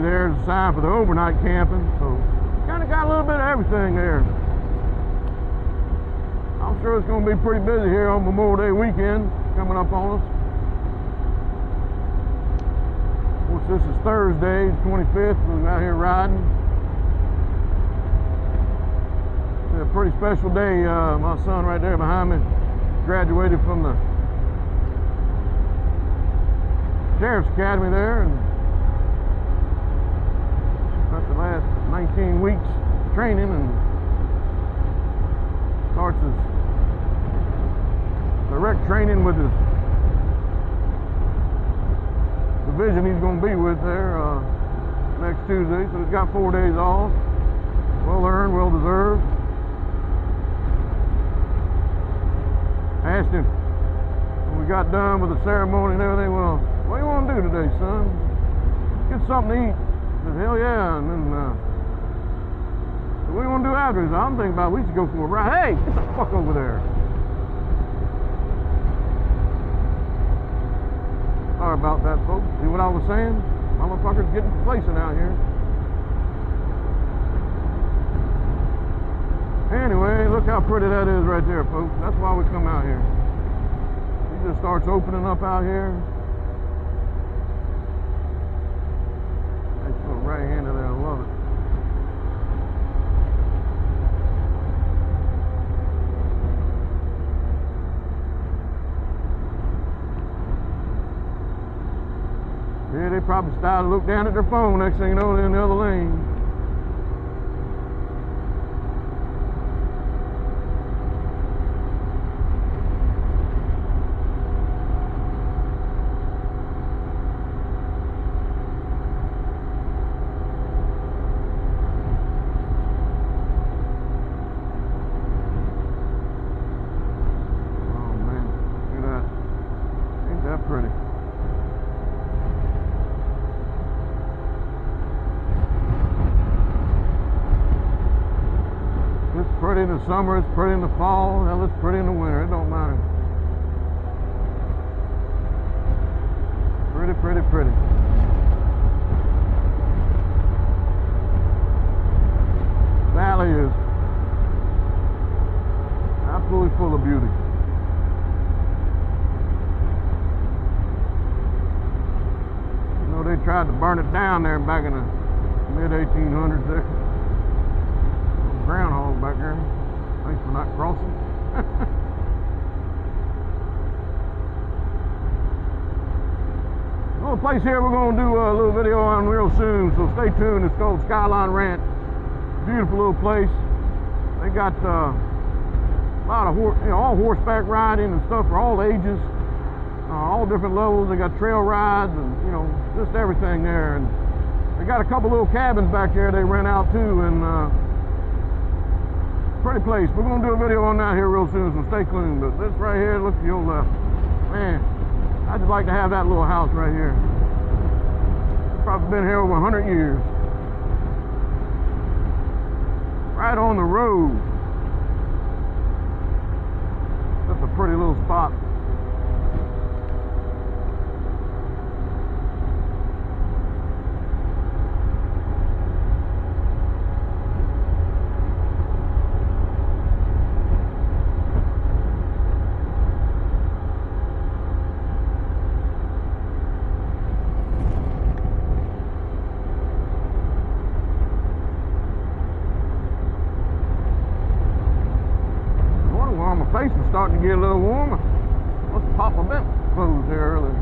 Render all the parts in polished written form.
there is a sign for the overnight camping. So kind of got a little bit of everything there. I'm sure it's going to be pretty busy here on Memorial Day weekend coming up on us. Of course, this is Thursday, the 25th. We're out here riding. It's a pretty special day. My son right there behind me graduated from the Sheriff's Academy there, and spent the last 19 weeks training, and starts his direct training with his division he's going to be with there next Tuesday. So he's got 4 days off. Well earned, well deserved. Asked him when we got done with the ceremony and everything, well, what do you want to do today, son? Get something to eat. I said, hell yeah. And then, what do you want to do after? He said, I'm thinking about we should go for a ride. Hey, get the fuck over there. Sorry about that, folks. See what I was saying? Motherfuckers getting complacent out here. Anyway, look how pretty that is right there, folks. That's why we come out here. He just starts opening up out here. Nice little right-hander there. I love it. Yeah, they probably started to look down at their phone. Next thing you know, they're in the other lane. Pretty in the summer, it's pretty in the fall, hell, it's pretty in the winter, it don't matter. Pretty, pretty, pretty. Valley is absolutely full of beauty. You know, they tried to burn it down there back in the mid-1800s there. Groundhog back there. Thanks for not crossing. A little place here we're going to do a little video on real soon, so stay tuned. It's called Skyline Ranch. Beautiful little place. They got a lot of all horseback riding and stuff for all ages, all different levels. They got trail rides and just everything there. And they got a couple little cabins back there they rent out too, and pretty place. We're going to do a video on that here real soon, so stay tuned. But this right here, look to your left. Man, I'd just like to have that little house right here. Probably been here over 100 years. Right on the road. That's a pretty little spot. Face was starting to get a little warmer. Must have popped my vent closed there earlier.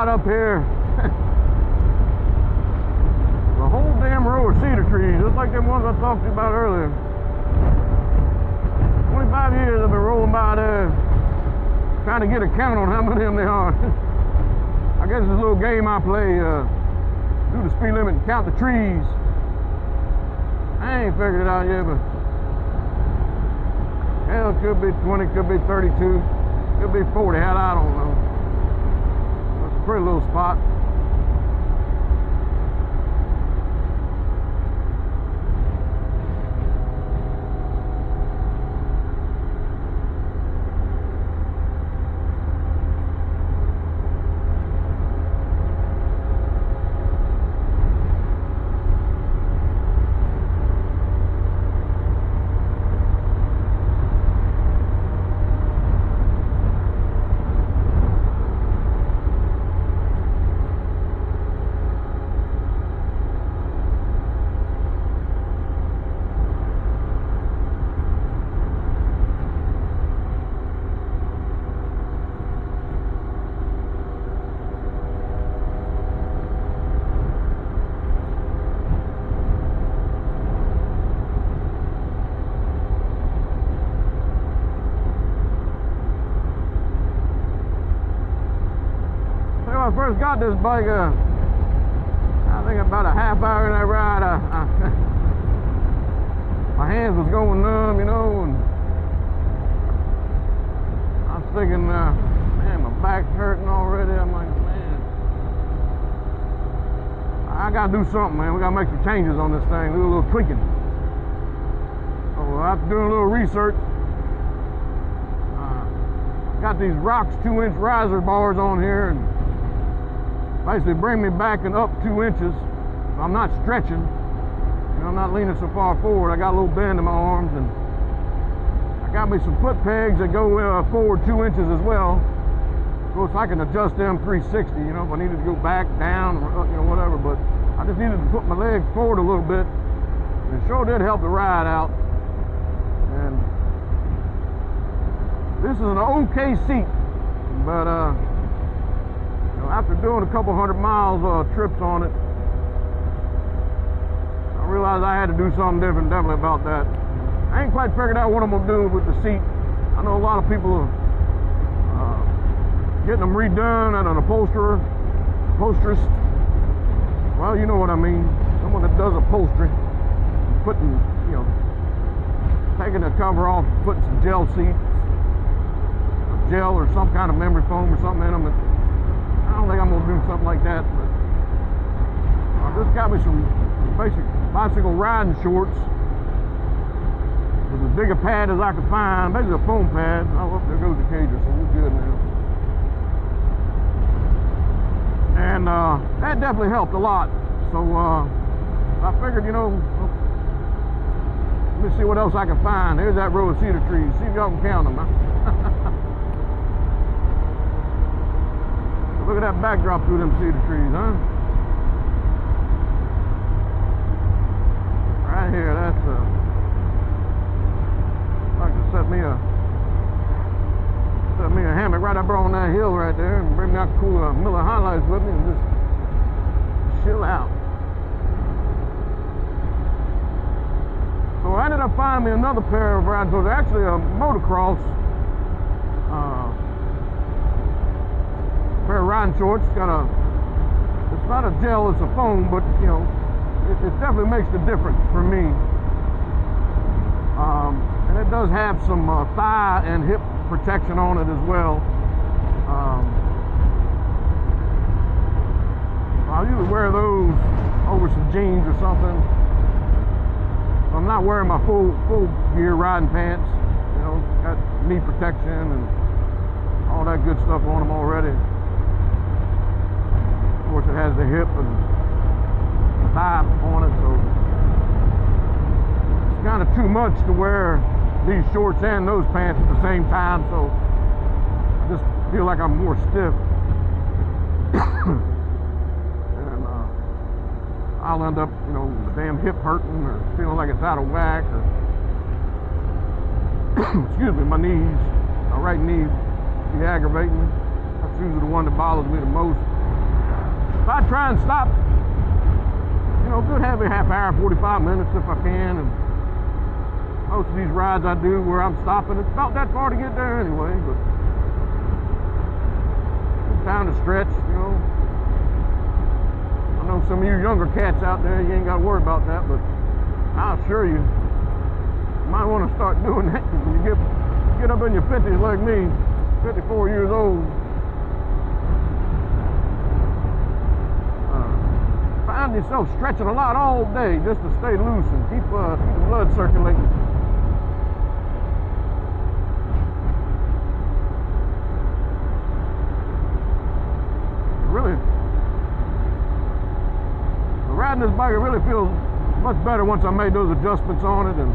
spot up here. The whole damn row of cedar trees, just like them ones I talked to you about earlier. 25 years I've been rolling by there, trying to get a count on how many of them there are. I guess it's a little game I play, do the speed limit and count the trees. I ain't figured it out yet, but hell, it could be 20, could be 32, could be 40, hell, I don't know. It's a pretty little spot. When I first got this bike, I think about a half hour in that ride, my hands was going numb, you know, and I was thinking, man, my back's hurting already. I'm like, man, I gotta do something, man. We gotta make some changes on this thing, do a little tweaking. So after doing a little research, got these Rocks 2-inch riser bars on here, and basically bring me back and up 2 inches. I'm not stretching, you know, I'm not leaning so far forward. I got a little bend in my arms, and I got me some foot pegs that go forward 2 inches as well. Of course, I can adjust them 360, you know, if I needed to go back, down, or, you know, whatever. But I just needed to put my legs forward a little bit. And it sure did help the ride out. And this is an okay seat, but after doing a couple 100 miles trips on it, I realized I had to do something different, definitely about that. I ain't quite figured out what I'm gonna do with the seat. I know a lot of people are getting them redone at an upholsterist. Well, you know what I mean. Someone that does upholstery, putting, you know, taking the cover off, putting some gel seats, gel or some kind of memory foam or something in them. I don't think I'm gonna do something like that, but I just got me some basic bicycle riding shorts with as big a pad as I could find, basically a foam pad. Oh, there goes the cager, so we're good now. And that definitely helped a lot. So I figured, you know, let me see what else I can find. Here's that row of cedar trees. See if y'all can count them. Huh? Look at that backdrop through them cedar trees, huh? Right here, that's like to set me a hammock right up on that hill right there, and bring me out cool Miller High Life with me, and just chill out. So I ended up finding me another pair of riding shorts, actually a motocross pair of riding shorts. It's not a gel, it's a foam, but you know, it definitely makes the difference for me. And it does have some thigh and hip protection on it as well. I'll usually wear those over some jeans or something. I'm not wearing my full gear riding pants. You know, got knee protection and all that good stuff on them already. Of course, it has the hip and thigh on it, so it's kind of too much to wear these shorts and those pants at the same time, so I just feel like I'm more stiff. And I'll end up, you know, the damn hip hurting or feeling like it's out of whack, or excuse me, my knees, my right knee be aggravating me. That's usually the one that bothers me the most. if I try and stop, you know, good heavy half hour, 45 minutes if I can. And most of these rides I do where I'm stopping, it's about that far to get there anyway, but good time to stretch, you know. I know some of you younger cats out there, you ain't got to worry about that, but I'll assure you, you might want to start doing that when you get up in your 50s like me, 54 years old. Find yourself stretching a lot all day just to stay loose and keep the blood circulating. Really, riding this bike, it really feels much better once I made those adjustments on it. And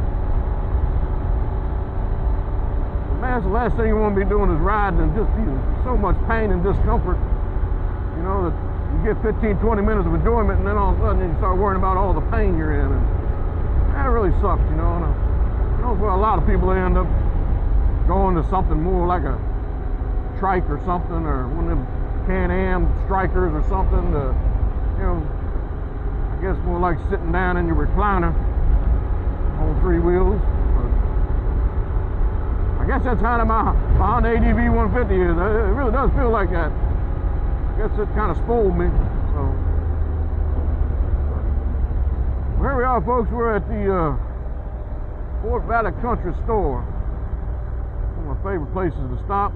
man, the last thing you want to be doing is riding and just feeling so much pain and discomfort. You know, that you get 15, 20 minutes of enjoyment, and then all of a sudden you start worrying about all the pain you're in, and that really sucks, you know. And you know, for a lot of people, they end up going to something more like a trike or something, or one of them Can-Am strikers or something. To, you know, I guess more like sitting down in your recliner on 3 wheels. I guess that's kind of my Honda ADV 150 is. It really does feel like that. I guess it kind of spoiled me. So well, here we are, folks. We're at the Fort Valley Country Store. One of my favorite places to stop.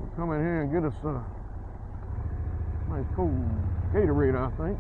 We'll come in here and get us a nice cold Gatorade, I think.